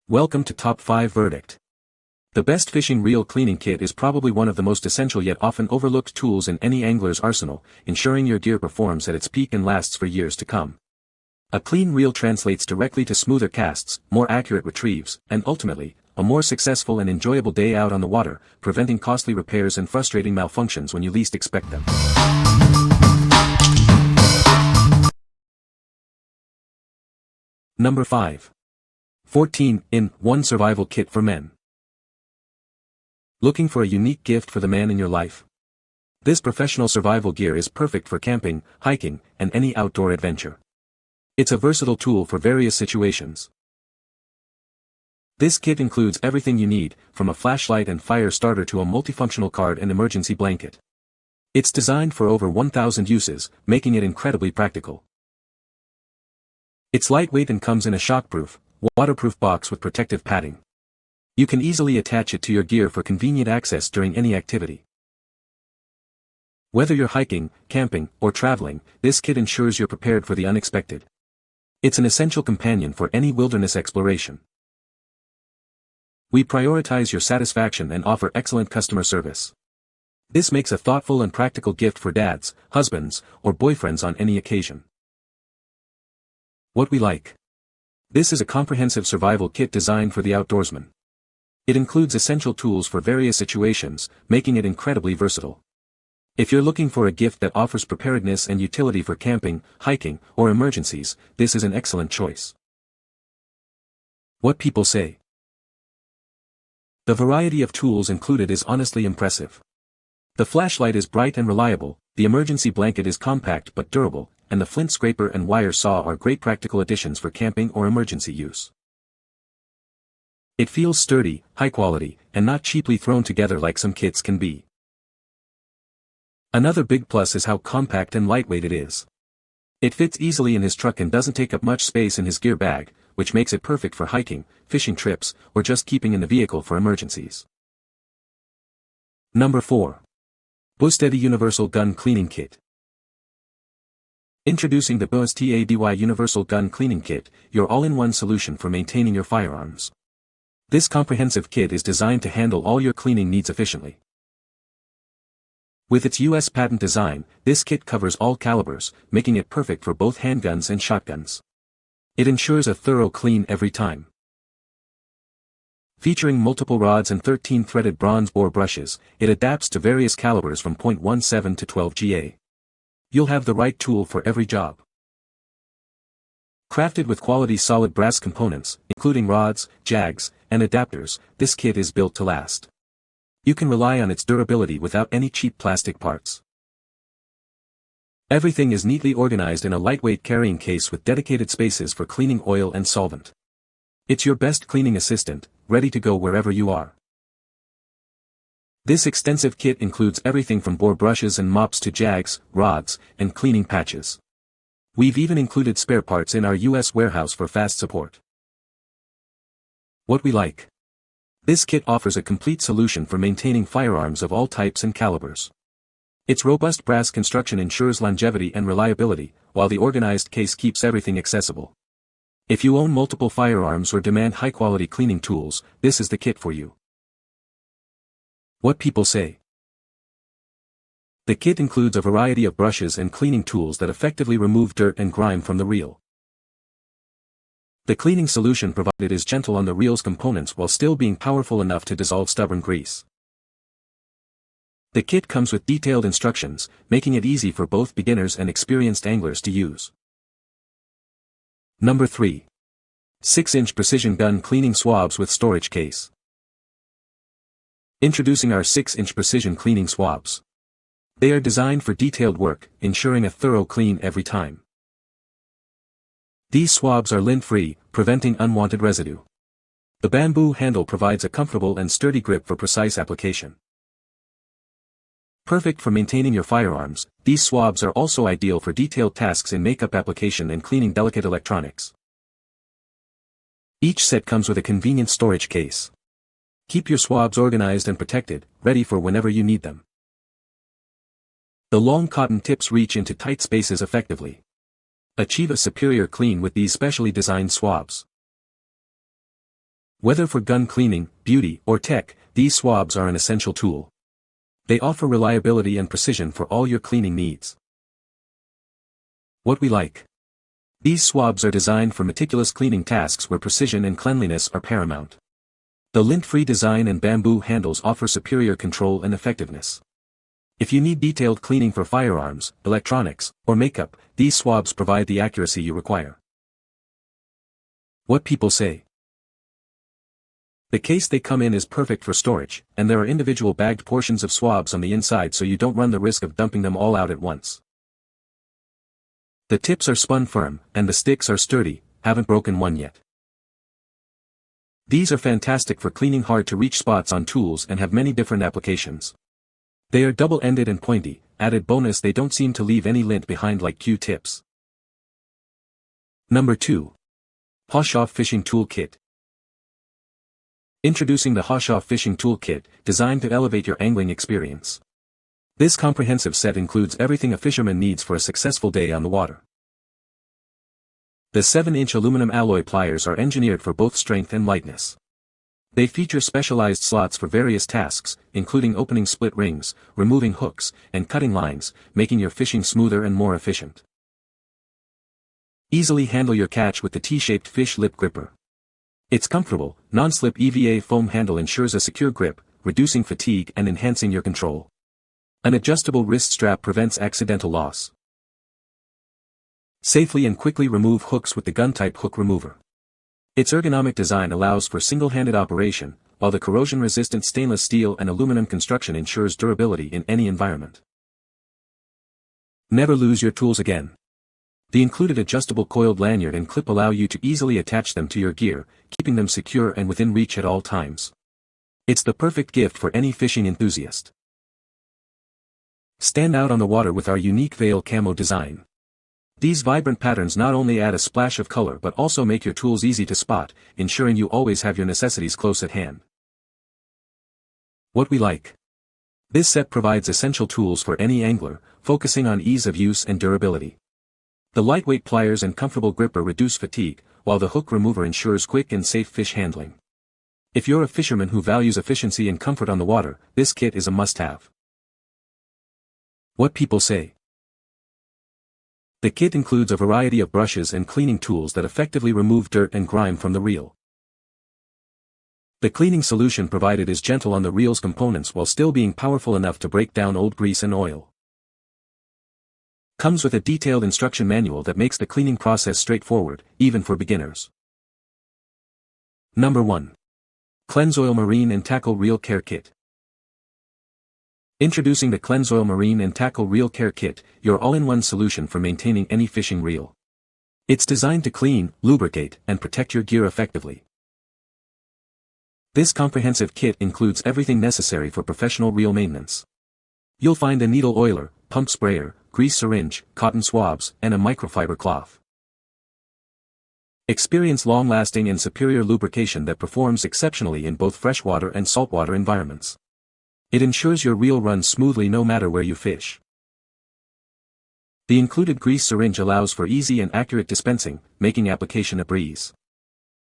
Welcome to Top 5 Verdict. The best fishing reel cleaning kit is probably one of the most essential yet often overlooked tools in any angler's arsenal, ensuring your gear performs at its peak and lasts for years to come. A clean reel translates directly to smoother casts, more accurate retrieves, and ultimately, a more successful and enjoyable day out on the water, preventing costly repairs and frustrating malfunctions when you least expect them. Number 5. 14-in-1 Survival Kit for Men. Looking for a unique gift for the man in your life? This professional survival gear is perfect for camping, hiking, and any outdoor adventure. It's a versatile tool for various situations. This kit includes everything you need, from a flashlight and fire starter to a multifunctional card and emergency blanket. It's designed for over 1,000 uses, making it incredibly practical. It's lightweight and comes in a shockproof, waterproof box with protective padding. You can easily attach it to your gear for convenient access during any activity. Whether you're hiking, camping, or traveling, this kit ensures you're prepared for the unexpected. It's an essential companion for any wilderness exploration. We prioritize your satisfaction and offer excellent customer service. This makes a thoughtful and practical gift for dads, husbands, or boyfriends on any occasion. What we like. This is a comprehensive survival kit designed for the outdoorsman. It includes essential tools for various situations, making it incredibly versatile. If you're looking for a gift that offers preparedness and utility for camping, hiking, or emergencies, this is an excellent choice. What people say. The variety of tools included is honestly impressive. The flashlight is bright and reliable, the emergency blanket is compact but durable, and the flint scraper and wire saw are great practical additions for camping or emergency use. It feels sturdy, high quality, and not cheaply thrown together like some kits can be. Another big plus is how compact and lightweight it is. It fits easily in his truck and doesn't take up much space in his gear bag, which makes it perfect for hiking, fishing trips, or just keeping in the vehicle for emergencies. Number 4. BOOSTEADY Universal Gun Cleaning Kit. Introducing the BOOSTEADY Universal Gun Cleaning Kit, your all-in-one solution for maintaining your firearms. This comprehensive kit is designed to handle all your cleaning needs efficiently. With its U.S. patent design, this kit covers all calibers, making it perfect for both handguns and shotguns. It ensures a thorough clean every time. Featuring multiple rods and 13-threaded bronze bore brushes, it adapts to various calibers from .17 to 12 GA. You'll have the right tool for every job. Crafted with quality solid brass components, including rods, jags, and adapters, this kit is built to last. You can rely on its durability without any cheap plastic parts. Everything is neatly organized in a lightweight carrying case with dedicated spaces for cleaning oil and solvent. It's your best cleaning assistant, ready to go wherever you are. This extensive kit includes everything from bore brushes and mops to jags, rods, and cleaning patches. We've even included spare parts in our U.S. warehouse for fast support. What we like. This kit offers a complete solution for maintaining firearms of all types and calibers. Its robust brass construction ensures longevity and reliability, while the organized case keeps everything accessible. If you own multiple firearms or demand high-quality cleaning tools, this is the kit for you. What people say. The kit includes a variety of brushes and cleaning tools that effectively remove dirt and grime from the reel. The cleaning solution provided is gentle on the reel's components while still being powerful enough to dissolve stubborn grease. The kit comes with detailed instructions, making it easy for both beginners and experienced anglers to use. Number 3. 6-inch precision gun cleaning swabs with storage case. Introducing our 6-inch precision cleaning swabs. They are designed for detailed work, ensuring a thorough clean every time. These swabs are lint-free, preventing unwanted residue. The bamboo handle provides a comfortable and sturdy grip for precise application. Perfect for maintaining your firearms, these swabs are also ideal for detailed tasks in makeup application and cleaning delicate electronics. Each set comes with a convenient storage case. Keep your swabs organized and protected, ready for whenever you need them. The long cotton tips reach into tight spaces effectively. Achieve a superior clean with these specially designed swabs. Whether for gun cleaning, beauty, or tech, these swabs are an essential tool. They offer reliability and precision for all your cleaning needs. What we like. These swabs are designed for meticulous cleaning tasks where precision and cleanliness are paramount. The lint-free design and bamboo handles offer superior control and effectiveness. If you need detailed cleaning for firearms, electronics, or makeup, these swabs provide the accuracy you require. What people say. The case they come in is perfect for storage, and there are individual bagged portions of swabs on the inside so you don't run the risk of dumping them all out at once. The tips are spun firm, and the sticks are sturdy, haven't broken one yet. These are fantastic for cleaning hard-to-reach spots on tools and have many different applications. They are double-ended and pointy, added bonus they don't seem to leave any lint behind like Q-tips. Number 2. HAUSHOF Fishing Tool Kit. Introducing the HAUSHOF Fishing Tool Kit, designed to elevate your angling experience. This comprehensive set includes everything a fisherman needs for a successful day on the water. The 7-inch aluminum alloy pliers are engineered for both strength and lightness. They feature specialized slots for various tasks, including opening split rings, removing hooks, and cutting lines, making your fishing smoother and more efficient. Easily handle your catch with the T-shaped fish lip gripper. Its comfortable, non-slip EVA foam handle ensures a secure grip, reducing fatigue and enhancing your control. An adjustable wrist strap prevents accidental loss. Safely and quickly remove hooks with the gun-type hook remover. Its ergonomic design allows for single-handed operation, while the corrosion-resistant stainless steel and aluminum construction ensures durability in any environment. Never lose your tools again. The included adjustable coiled lanyard and clip allow you to easily attach them to your gear, keeping them secure and within reach at all times. It's the perfect gift for any fishing enthusiast. Stand out on the water with our unique veil camo design. These vibrant patterns not only add a splash of color but also make your tools easy to spot, ensuring you always have your necessities close at hand. What we like. This set provides essential tools for any angler, focusing on ease of use and durability. The lightweight pliers and comfortable gripper reduce fatigue, while the hook remover ensures quick and safe fish handling. If you're a fisherman who values efficiency and comfort on the water, this kit is a must-have. What people say. The kit includes a variety of brushes and cleaning tools that effectively remove dirt and grime from the reel. The cleaning solution provided is gentle on the reel's components while still being powerful enough to break down old grease and oil. Comes with a detailed instruction manual that makes the cleaning process straightforward, even for beginners. Number 1. Clenzoil Marine and Tackle Reel Care Kit. Introducing the Clenzoil Marine and Tackle Reel Care Kit, your all-in-one solution for maintaining any fishing reel. It's designed to clean, lubricate, and protect your gear effectively. This comprehensive kit includes everything necessary for professional reel maintenance. You'll find a needle oiler, pump sprayer, grease syringe, cotton swabs, and a microfiber cloth. Experience long-lasting and superior lubrication that performs exceptionally in both freshwater and saltwater environments. It ensures your reel runs smoothly no matter where you fish. The included grease syringe allows for easy and accurate dispensing, making application a breeze.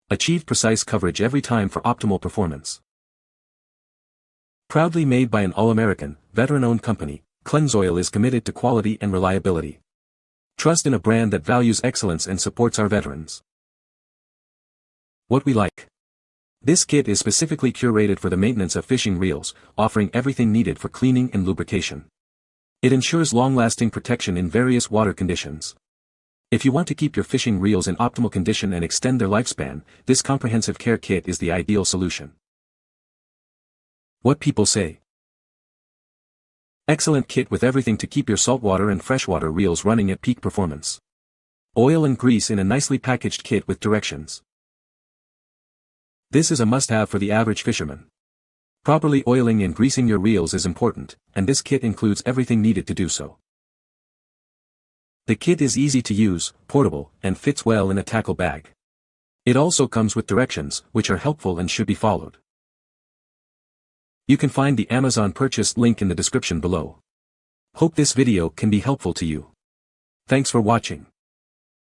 Achieve precise coverage every time for optimal performance. Proudly made by an all-American, veteran-owned company, Clenzoil is committed to quality and reliability. Trust in a brand that values excellence and supports our veterans. What we like. This kit is specifically curated for the maintenance of fishing reels, offering everything needed for cleaning and lubrication. It ensures long-lasting protection in various water conditions. If you want to keep your fishing reels in optimal condition and extend their lifespan, this comprehensive care kit is the ideal solution. What people say. Excellent kit with everything to keep your saltwater and freshwater reels running at peak performance. Oil and grease in a nicely packaged kit with directions. This is a must-have for the average fisherman. Properly oiling and greasing your reels is important, and this kit includes everything needed to do so. The kit is easy to use, portable, and fits well in a tackle bag. It also comes with directions, which are helpful and should be followed. You can find the Amazon purchase link in the description below. Hope this video can be helpful to you. Thanks for watching.